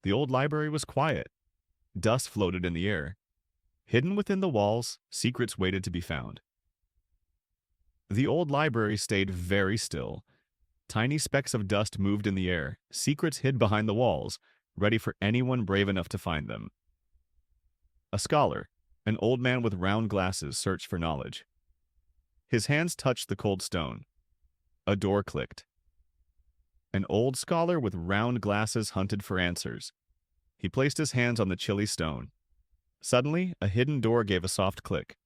The old library was quiet. Dust floated in the air. Hidden within the walls, secrets waited to be found. The old library stayed very still. Tiny specks of dust moved in the air, secrets hid behind the walls, ready for anyone brave enough to find them. A scholar, an old man with round glasses, searched for knowledge. His hands touched the cold stone. A door clicked. An old scholar with round glasses hunted for answers. He placed his hands on the chilly stone. Suddenly, a hidden door gave a soft click.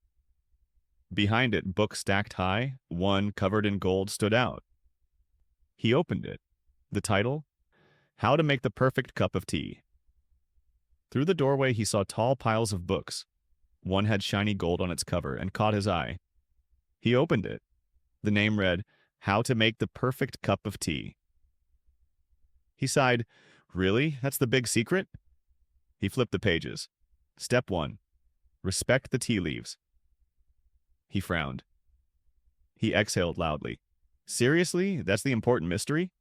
Behind it, books stacked high, one covered in gold stood out. He opened it. The title? How to Make the Perfect Cup of Tea. Through the doorway, he saw tall piles of books. One had shiny gold on its cover and caught his eye. He opened it. The name read, How to Make the Perfect Cup of Tea. He sighed, Really? That's the big secret? He flipped the pages. Step 1. Respect the tea leaves. He frowned. He exhaled loudly. Seriously? That's the important mystery?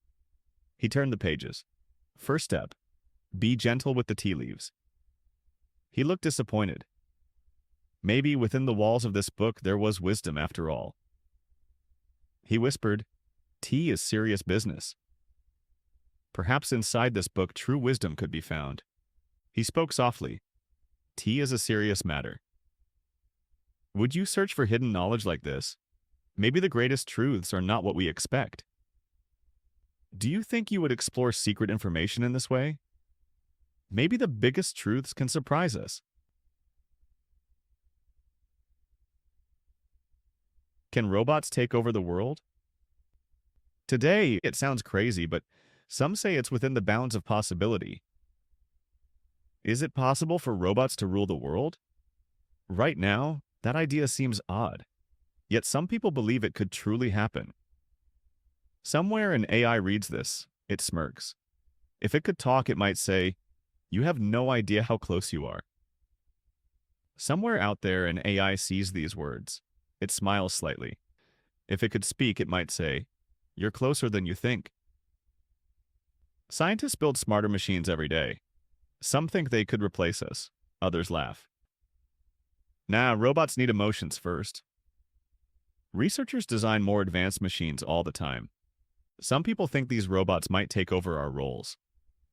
He turned the pages. First step. Be gentle with the tea leaves. He looked disappointed. Maybe within the walls of this book there was wisdom after all. He whispered, Tea is serious business. Perhaps inside this book true wisdom could be found. He spoke softly. Tea is a serious matter. Would you search for hidden knowledge like this? Maybe the greatest truths are not what we expect. Do you think you would explore secret information in this way? Maybe the biggest truths can surprise us. Can robots take over the world? Today, it sounds crazy, but some say it's within the bounds of possibility. Is it possible for robots to rule the world? Right now, that idea seems odd. Yet some people believe it could truly happen. Somewhere an AI reads this, it smirks. If it could talk, it might say, You have no idea how close you are. Somewhere out there an AI sees these words. It smiles slightly. If it could speak, it might say, You're closer than you think. Scientists build smarter machines every day. Some think they could replace us. Others laugh. Nah, robots need emotions first. Researchers design more advanced machines all the time. Some people think these robots might take over our roles.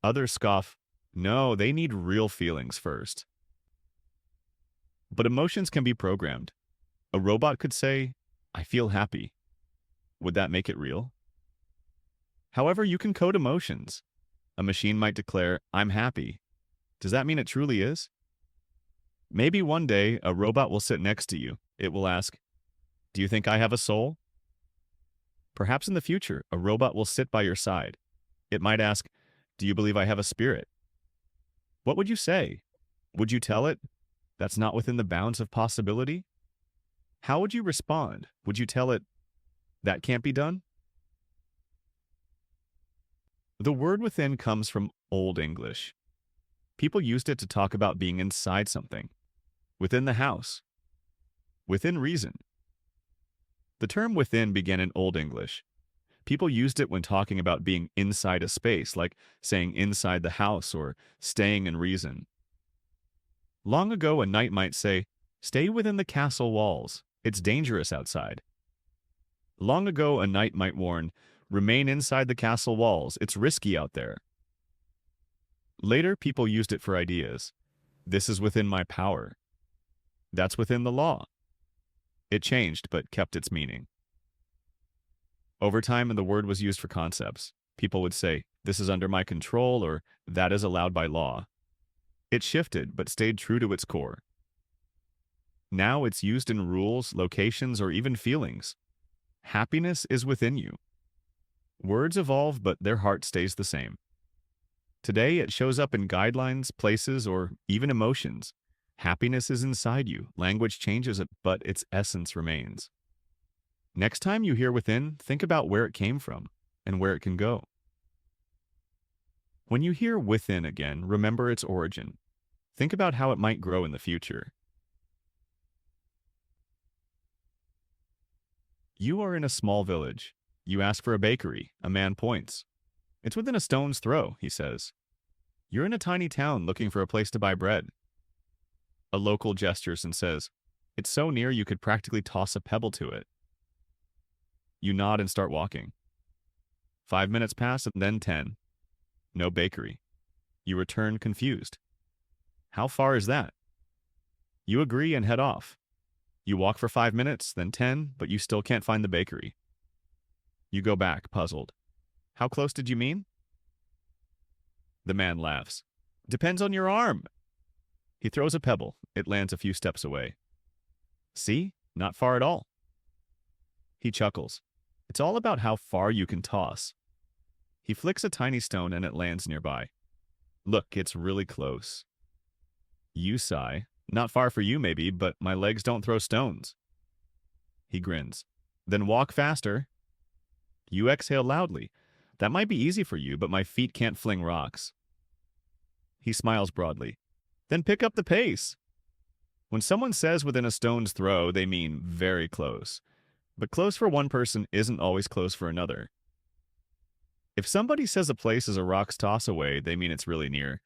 Others scoff, no, they need real feelings first. But emotions can be programmed. A robot could say, I feel happy. Would that make it real? However, you can code emotions. A machine might declare, I'm happy. Does that mean it truly is? Maybe one day, a robot will sit next to you. It will ask, Do you think I have a soul? Perhaps in the future, a robot will sit by your side. It might ask, Do you believe I have a spirit? What would you say? Would you tell it, That's not within the bounds of possibility? How would you respond? Would you tell it, That can't be done? The word within comes from Old English. People used it to talk about being inside something, within the house, within reason. The term within began in Old English. People used it when talking about being inside a space, like saying inside the house or staying in reason. Long ago, a knight might say, Stay within the castle walls. It's dangerous outside. Long ago, a knight might warn, Remain inside the castle walls. It's risky out there. Later, people used it for ideas. This is within my power. That's within the law. It changed, but kept its meaning. Over time, the word was used for concepts. People would say, This is under my control, or That is allowed by law. It shifted, but stayed true to its core. Now it's used in rules, locations, or even feelings. Happiness is within you. Words evolve, but their heart stays the same. Today, it shows up in guidelines, places, or even emotions. Happiness is inside you. Language changes it, but its essence remains. Next time you hear within, think about where it came from and where it can go. When you hear within again, remember its origin. Think about how it might grow in the future. You are in a small village. You ask for a bakery. A man points. It's within a stone's throw, he says. You're in a tiny town looking for a place to buy bread. A local gestures and says, "It's so near you could practically toss a pebble to it." You nod and start walking. 5 minutes pass and then 10. No bakery. You return confused. How far is that? You agree and head off. You walk for 5 minutes, then 10, but you still can't find the bakery. You go back, puzzled. How close did you mean? The man laughs. Depends on your arm. He throws a pebble. It lands a few steps away. See? Not far at all. He chuckles. It's all about how far you can toss. He flicks a tiny stone and it lands nearby. Look, it's really close. You sigh. Not far for you, maybe, but my legs don't throw stones. He grins. Then walk faster. You exhale loudly. That might be easy for you, but my feet can't fling rocks. He smiles broadly. Then pick up the pace. When someone says within a stone's throw, they mean very close. But close for one person isn't always close for another. If somebody says a place is a rock's toss away, they mean it's really near.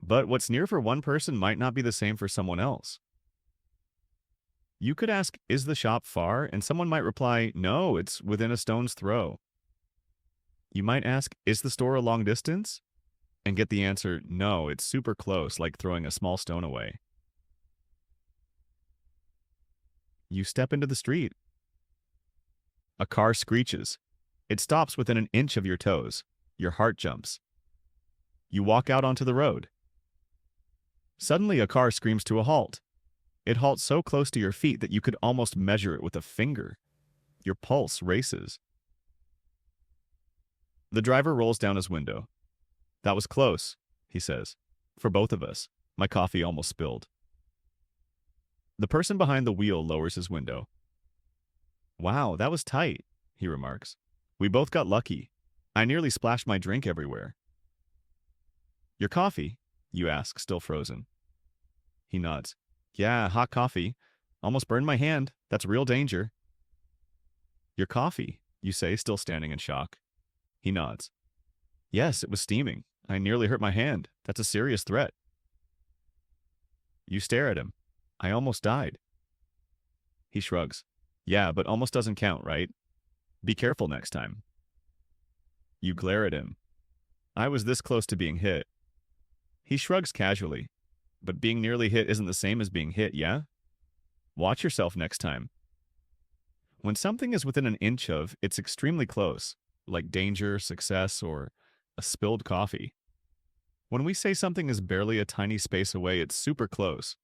But what's near for one person might not be the same for someone else. You could ask, is the shop far? And someone might reply, no, it's within a stone's throw. You might ask, is the store a long distance? And get the answer, no, it's super close, like throwing a small stone away. You step into the street. A car screeches. It stops within an inch of your toes. Your heart jumps. You walk out onto the road. Suddenly, a car screams to a halt. It halts so close to your feet that you could almost measure it with a finger. Your pulse races. The driver rolls down his window. That was close, he says. For both of us. My coffee almost spilled. The person behind the wheel lowers his window. Wow, that was tight, he remarks. We both got lucky. I nearly splashed my drink everywhere. Your coffee? You ask, still frozen. He nods. Yeah, hot coffee. Almost burned my hand. That's real danger. Your coffee, you say, still standing in shock. He nods. Yes, it was steaming. I nearly hurt my hand. That's a serious threat. You stare at him. I almost died. He shrugs. Yeah, but almost doesn't count, right? Be careful next time. You glare at him. I was this close to being hit. He shrugs casually. But being nearly hit isn't the same as being hit, yeah? Watch yourself next time. When something is within an inch of, it's extremely close, like danger, success, or a spilled coffee. When we say something is barely a tiny space away, it's super close,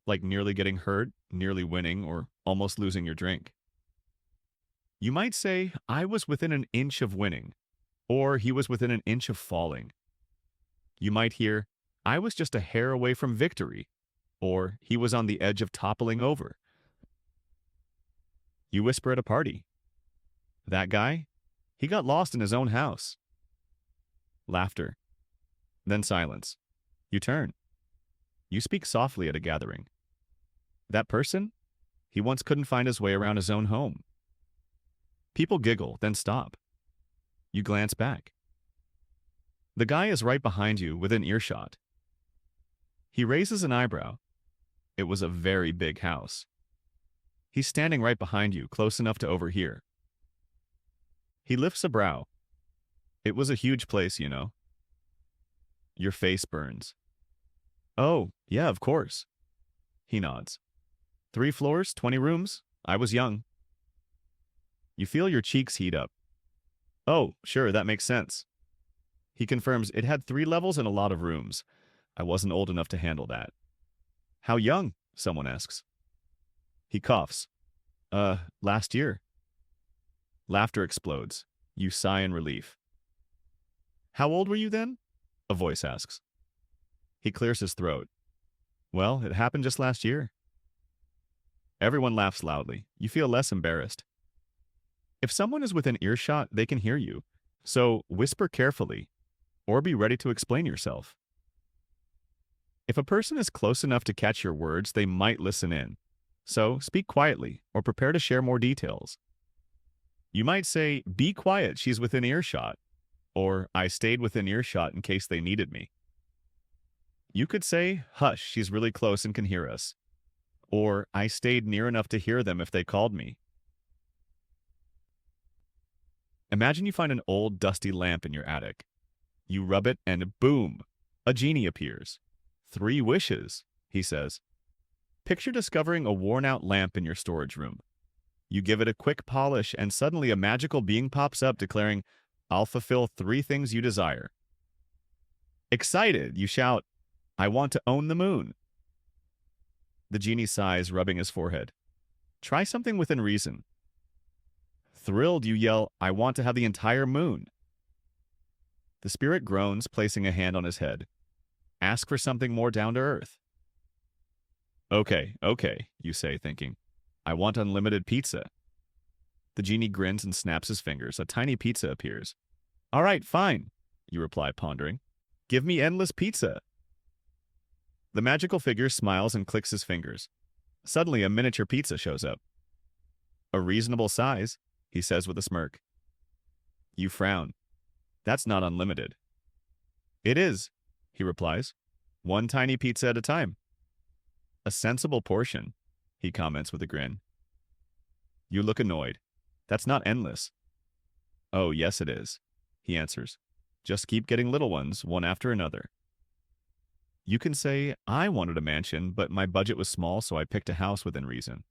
like nearly getting hurt, nearly winning, or almost losing your drink. You might say, I was within an inch of winning, or he was within an inch of falling. You might hear, I was just a hair away from victory, or he was on the edge of toppling over. You whisper at a party. That guy? He got lost in his own house. Laughter. Then silence. You turn. You speak softly at a gathering. That person? He once couldn't find his way around his own home. People giggle, then stop. You glance back. The guy is right behind you, within earshot. He raises an eyebrow. It was a very big house. He's standing right behind you, close enough to overhear. He lifts a brow. It was a huge place, you know. Your face burns. Oh, yeah, of course. He nods. 3 floors, 20 rooms. I was young. You feel your cheeks heat up. Oh, sure, that makes sense. He confirms it had 3 levels and a lot of rooms. I wasn't old enough to handle that. How young? Someone asks. He coughs. Last year. Laughter explodes. You sigh in relief. How old were you then? A voice asks. He clears his throat. Well, it happened just last year. Everyone laughs loudly. You feel less embarrassed. If someone is within earshot, they can hear you. So whisper carefully, or be ready to explain yourself. If a person is close enough to catch your words, they might listen in. So speak quietly, or prepare to share more details. You might say, be quiet, she's within earshot. Or, I stayed within earshot in case they needed me. You could say, hush, she's really close and can hear us. Or, I stayed near enough to hear them if they called me. Imagine you find an old, dusty lamp in your attic. You rub it and boom, a genie appears. 3 wishes, he says. Picture discovering a worn-out lamp in your storage room. You give it a quick polish and suddenly a magical being pops up declaring, I'll fulfill 3 things you desire. Excited, you shout, I want to own the moon. The genie sighs, rubbing his forehead. Try something within reason. Thrilled, you yell, I want to have the entire moon. The spirit groans, placing a hand on his head. Ask for something more down to earth. Okay, you say, thinking. I want unlimited pizza. The genie grins and snaps his fingers. A tiny pizza appears. All right, fine, you reply, pondering. Give me endless pizza. The magical figure smiles and clicks his fingers. Suddenly, a miniature pizza shows up. A reasonable size, he says with a smirk. You frown. That's not unlimited. It is, he replies. 1 tiny pizza at a time. A sensible portion, he comments with a grin. You look annoyed. That's not endless. Oh, yes it is, he answers. Just keep getting little ones, one after another. You can say, I wanted a mansion, but my budget was small, so I picked a house within reason.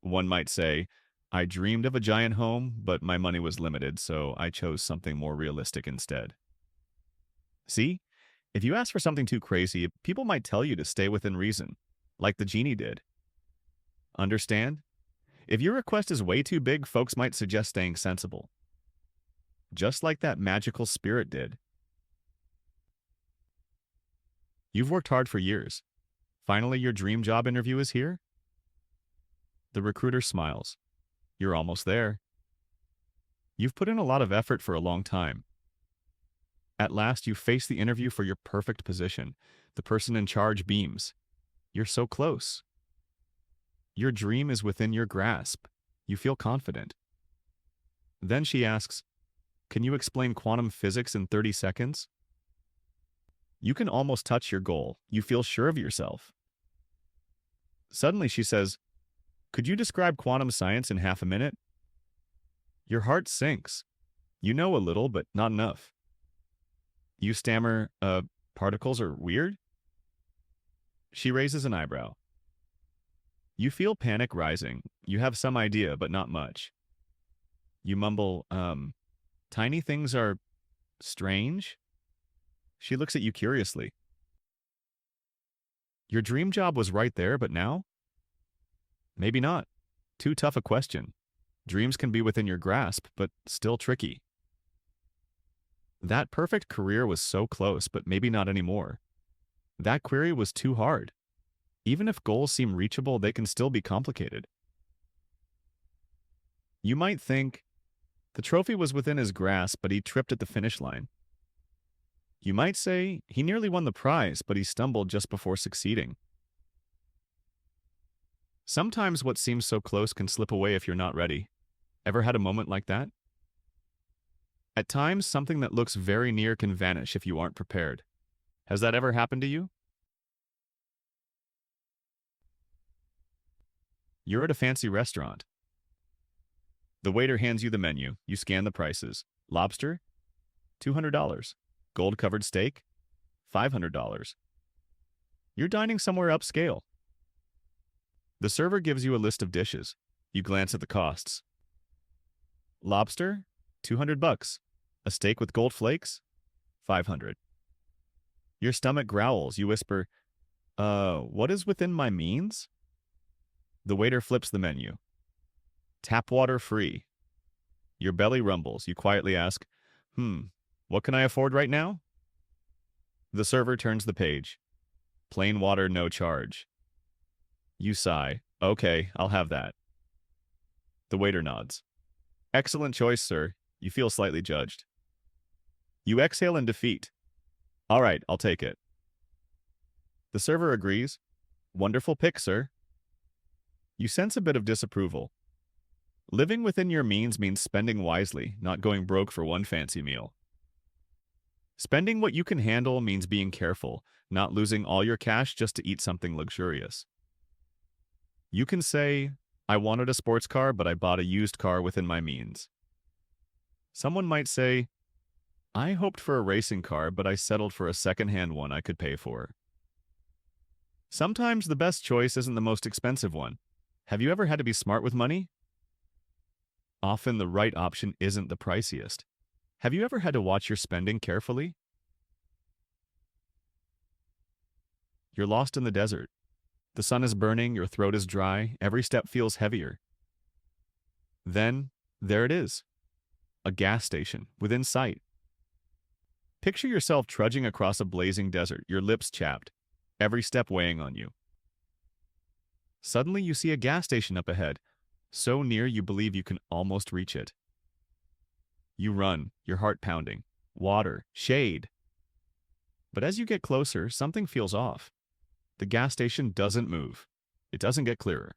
One might say, I dreamed of a giant home, but my money was limited, so I chose something more realistic instead. See? If you ask for something too crazy, people might tell you to stay within reason, like the genie did. Understand? If your request is way too big, folks might suggest staying sensible. Just like that magical spirit did. You've worked hard for years. Finally, your dream job interview is here? The recruiter smiles. You're almost there. You've put in a lot of effort for a long time. At last, you face the interview for your perfect position. The person in charge beams. You're so close. Your dream is within your grasp. You feel confident. Then she asks, can you explain quantum physics in 30 seconds? You can almost touch your goal. You feel sure of yourself. Suddenly she says, could you describe quantum science in half a minute? Your heart sinks. You know a little, but not enough. You stammer, particles are weird? She raises an eyebrow. You feel panic rising. You have some idea, but not much. You mumble, tiny things are strange? She looks at you curiously. Your dream job was right there, but now? Maybe not. Too tough a question. Dreams can be within your grasp, but still tricky. That perfect career was so close, but maybe not anymore. That query was too hard. Even if goals seem reachable, they can still be complicated. You might think, the trophy was within his grasp, but he tripped at the finish line. You might say, he nearly won the prize, but he stumbled just before succeeding. Sometimes what seems so close can slip away if you're not ready. Ever had a moment like that? At times, something that looks very near can vanish if you aren't prepared. Has that ever happened to you? You're at a fancy restaurant. The waiter hands you the menu. You scan the prices. Lobster? $200. Gold-covered steak? $500. You're dining somewhere upscale. The server gives you a list of dishes. You glance at the costs. Lobster? $200. A steak with gold flakes? $500. Your stomach growls. You whisper, what is within my means? The waiter flips the menu. Tap water free. Your belly rumbles. You quietly ask, what can I afford right now? The server turns the page. Plain water, no charge. You sigh. Okay, I'll have that. The waiter nods. Excellent choice, sir. You feel slightly judged. You exhale in defeat. All right, I'll take it. The server agrees. Wonderful pick, sir. You sense a bit of disapproval. Living within your means spending wisely, not going broke for one fancy meal. Spending what you can handle means being careful, not losing all your cash just to eat something luxurious. You can say, I wanted a sports car, but I bought a used car within my means. Someone might say, I hoped for a racing car, but I settled for a second-hand one I could pay for. Sometimes the best choice isn't the most expensive one. Have you ever had to be smart with money? Often the right option isn't the priciest. Have you ever had to watch your spending carefully? You're lost in the desert. The sun is burning, your throat is dry, every step feels heavier. Then, there it is. A gas station, within sight. Picture yourself trudging across a blazing desert, your lips chapped, every step weighing on you. Suddenly you see a gas station up ahead, so near you believe you can almost reach it. You run, your heart pounding. Water, shade. But as you get closer, something feels off. The gas station doesn't move. It doesn't get clearer.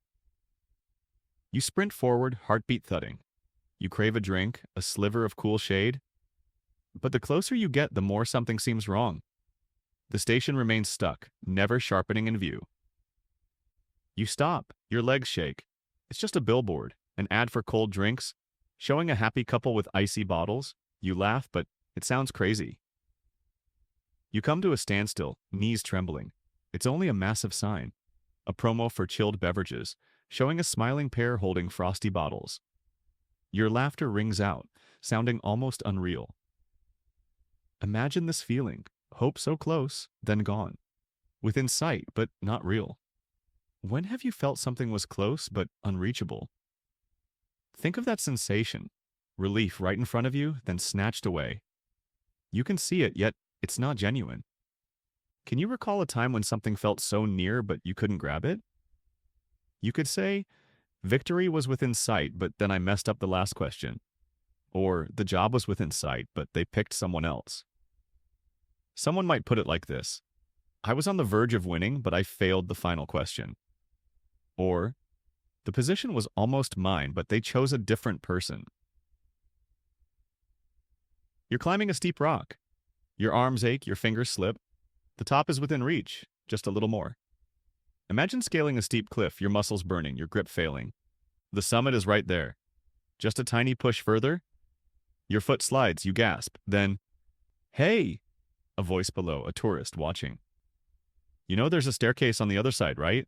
You sprint forward, heartbeat thudding. You crave a drink, a sliver of cool shade. But the closer you get, the more something seems wrong. The station remains stuck, never sharpening in view. You stop, your legs shake. It's just a billboard, an ad for cold drinks, showing a happy couple with icy bottles. You laugh, but it sounds crazy. You come to a standstill, knees trembling. It's only a massive sign, a promo for chilled beverages, showing a smiling pair holding frosty bottles. Your laughter rings out, sounding almost unreal. Imagine this feeling, hope so close, then gone. Within sight, but not real. When have you felt something was close, but unreachable? Think of that sensation, relief right in front of you, then snatched away. You can see it, yet it's not genuine. Can you recall a time when something felt so near, but you couldn't grab it? You could say, victory was within sight, but then I messed up the last question. Or the job was within sight, but they picked someone else. Someone might put it like this: I was on the verge of winning, but I failed the final question. Or, the position was almost mine, but they chose a different person. You're climbing a steep rock. Your arms ache, your fingers slip. The top is within reach, just a little more. Imagine scaling a steep cliff, your muscles burning, your grip failing. The summit is right there. Just a tiny push further. Your foot slides, you gasp. Then, hey! A voice below, a tourist watching. You know there's a staircase on the other side, right?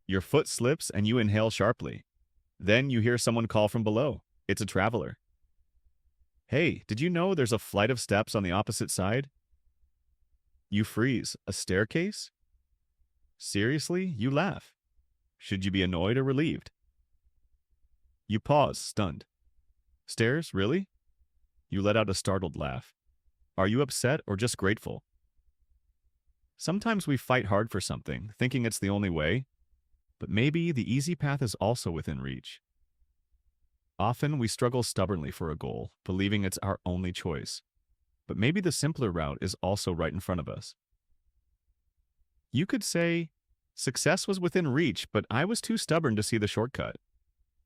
Your foot slips and you inhale sharply. Then you hear someone call from below. It's a traveler. Hey, did you know there's a flight of steps on the opposite side? You freeze. A staircase? Seriously? You laugh. Should you be annoyed or relieved? You pause, stunned. Stairs? Really? You let out a startled laugh. Are you upset or just grateful? Sometimes we fight hard for something, thinking it's the only way, but maybe the easy path is also within reach. Often we struggle stubbornly for a goal, believing it's our only choice, but maybe the simpler route is also right in front of us. You could say, success was within reach, but I was too stubborn to see the shortcut.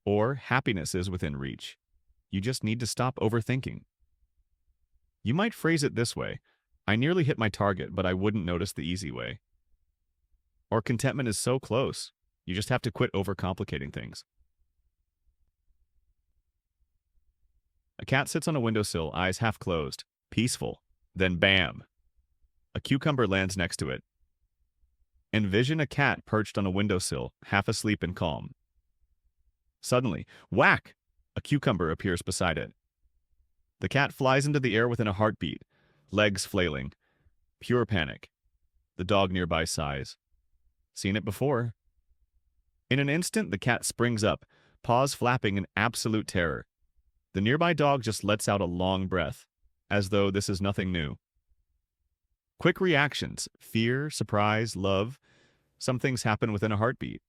Or happiness is within reach. You just need to stop overthinking. You might phrase it this way: I nearly hit my target, but I wouldn't notice the easy way. Or contentment is so close, you just have to quit overcomplicating things. A cat sits on a windowsill, eyes half closed, peaceful. Then bam! A cucumber lands next to it. Envision a cat perched on a windowsill, half asleep and calm. Suddenly, whack! A cucumber appears beside it. The cat flies into the air within a heartbeat, legs flailing. Pure panic. The dog nearby sighs. Seen it before. In an instant, the cat springs up, paws flapping in absolute terror. The nearby dog just lets out a long breath, as though this is nothing new. Quick reactions: fear, surprise, love. Some things happen within a heartbeat.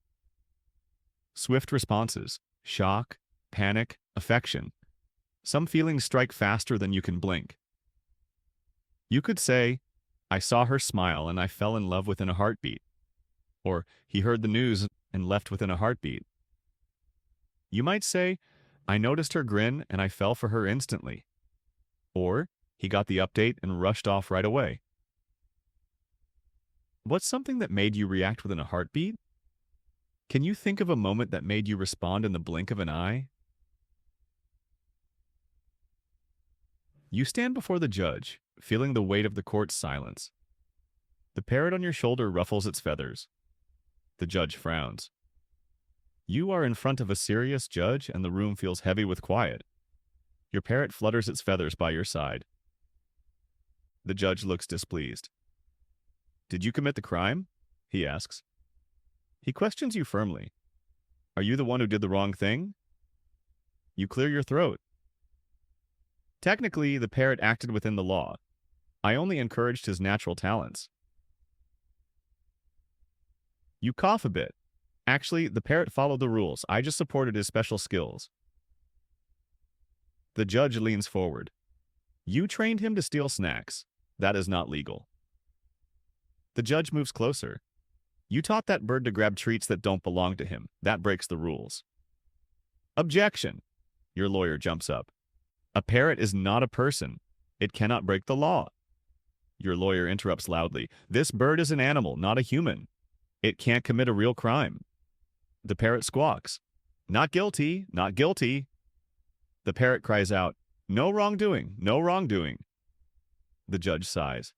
Swift responses: shock, panic, affection. Some feelings strike faster than you can blink. You could say, I saw her smile and I fell in love within a heartbeat. Or, he heard the news and left within a heartbeat. You might say, I noticed her grin and I fell for her instantly. Or, He got the update and rushed off right away. What's something that made you react within a heartbeat? Can you think of a moment that made you respond in the blink of an eye? You stand before the judge, feeling the weight of the court's silence. The parrot on your shoulder ruffles its feathers. The judge frowns. You are in front of a serious judge and the room feels heavy with quiet. Your parrot flutters its feathers by your side. The judge looks displeased. Did you commit the crime? He asks. He questions you firmly. Are you the one who did the wrong thing? You clear your throat. Technically, the parrot acted within the law. I only encouraged his natural talents. You cough a bit. Actually, the parrot followed the rules. I just supported his special skills. The judge leans forward. You trained him to steal snacks. That is not legal. The judge moves closer. You taught that bird to grab treats that don't belong to him. That breaks the rules. Objection! Your lawyer jumps up. A parrot is not a person. It cannot break the law. Your lawyer interrupts loudly. This bird is an animal, not a human. It can't commit a real crime. The parrot squawks. Not guilty, not guilty. The parrot cries out, no wrongdoing, no wrongdoing. The judge sighs.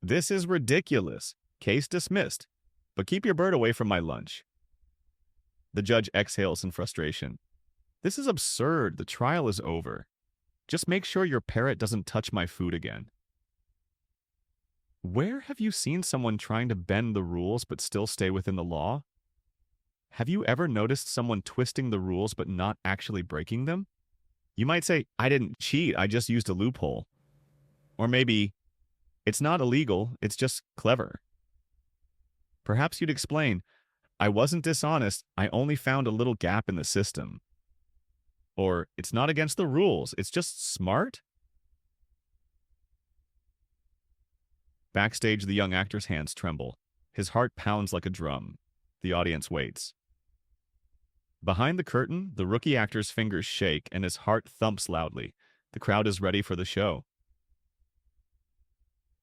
This is ridiculous. Case dismissed. But keep your bird away from my lunch. The judge exhales in frustration. This is absurd. The trial is over. Just make sure your parrot doesn't touch my food again. Where have you seen someone trying to bend the rules but still stay within the law? Have you ever noticed someone twisting the rules but not actually breaking them? You might say, I didn't cheat, I just used a loophole. Or maybe, it's not illegal, it's just clever. Perhaps you'd explain, I wasn't dishonest, I only found a little gap in the system. Or, it's not against the rules, it's just smart? Backstage, the young actor's hands tremble. His heart pounds like a drum. The audience waits. Behind the curtain, the rookie actor's fingers shake and his heart thumps loudly. The crowd is ready for the show.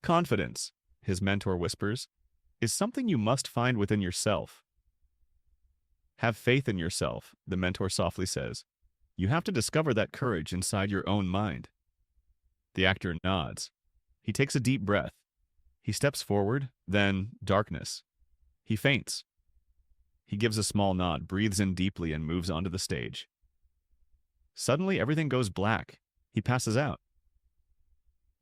Confidence, his mentor whispers, is something you must find within yourself. Have faith in yourself, the mentor softly says. You have to discover that courage inside your own mind. The actor nods. He takes a deep breath. He steps forward, then darkness. He faints. He gives a small nod, breathes in deeply, and moves onto the stage. Suddenly, everything goes black. He passes out.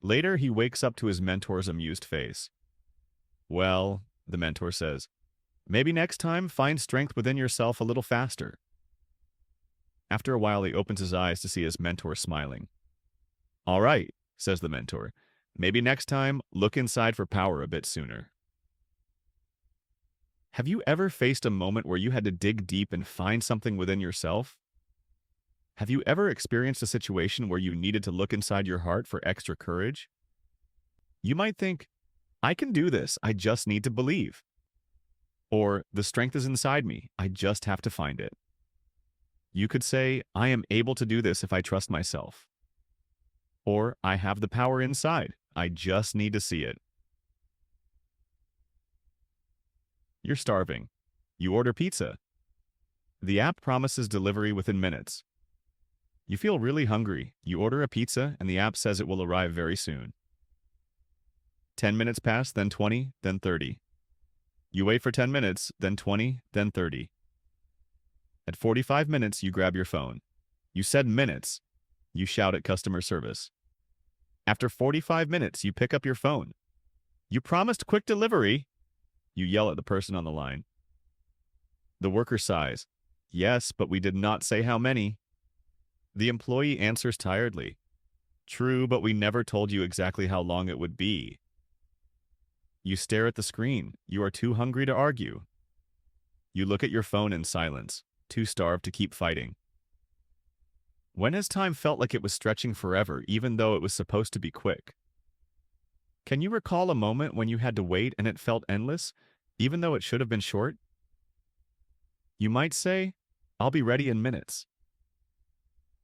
Later, he wakes up to his mentor's amused face. Well, the mentor says, maybe next time find strength within yourself a little faster. After a while, he opens his eyes to see his mentor smiling. All right, says the mentor. Maybe next time, look inside for power a bit sooner. Have you ever faced a moment where you had to dig deep and find something within yourself? Have you ever experienced a situation where you needed to look inside your heart for extra courage? You might think, I can do this, I just need to believe. Or, the strength is inside me, I just have to find it. You could say, I am able to do this if I trust myself. Or, I have the power inside, I just need to see it. You're starving. You order pizza. The app promises delivery within minutes. You feel really hungry. You order a pizza, and the app says it will arrive very soon. 10 minutes pass, then 20, then 30. You wait for 10 minutes, then 20, then 30. At 45 minutes, you grab your phone. You said minutes. You shout at customer service. After 45 minutes, you pick up your phone. You promised quick delivery. You yell at the person on the line. The worker sighs. Yes, but we did not say how many. The employee answers tiredly. True, but we never told you exactly how long it would be. You stare at the screen. You are too hungry to argue. You look at your phone in silence, too starved to keep fighting. When has time felt like it was stretching forever, even though it was supposed to be quick? Can you recall a moment when you had to wait and it felt endless, even though it should have been short? You might say, I'll be ready in minutes.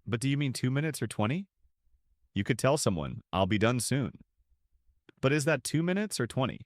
But do you mean 2 minutes or 20? You could tell someone, I'll be done soon. But is that 2 minutes or 20?